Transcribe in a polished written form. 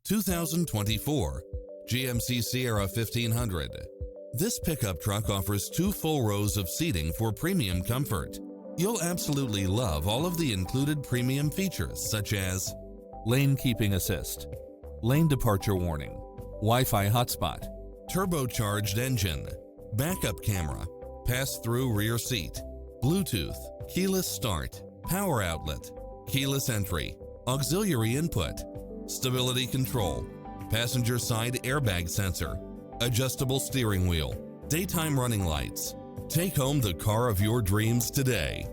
2024 GMC Sierra 1500. This pickup truck offers 2 full rows of seating for premium comfort. You'll absolutely love all of the included premium features such as lane keeping assist, lane departure warning, Wi-Fi hotspot, turbocharged engine, backup camera, pass-through rear seat, Bluetooth, keyless start, power outlet, keyless entry, auxiliary input, stability control, passenger side airbag sensor, adjustable steering wheel, daytime running lights. Take home the car of your dreams today.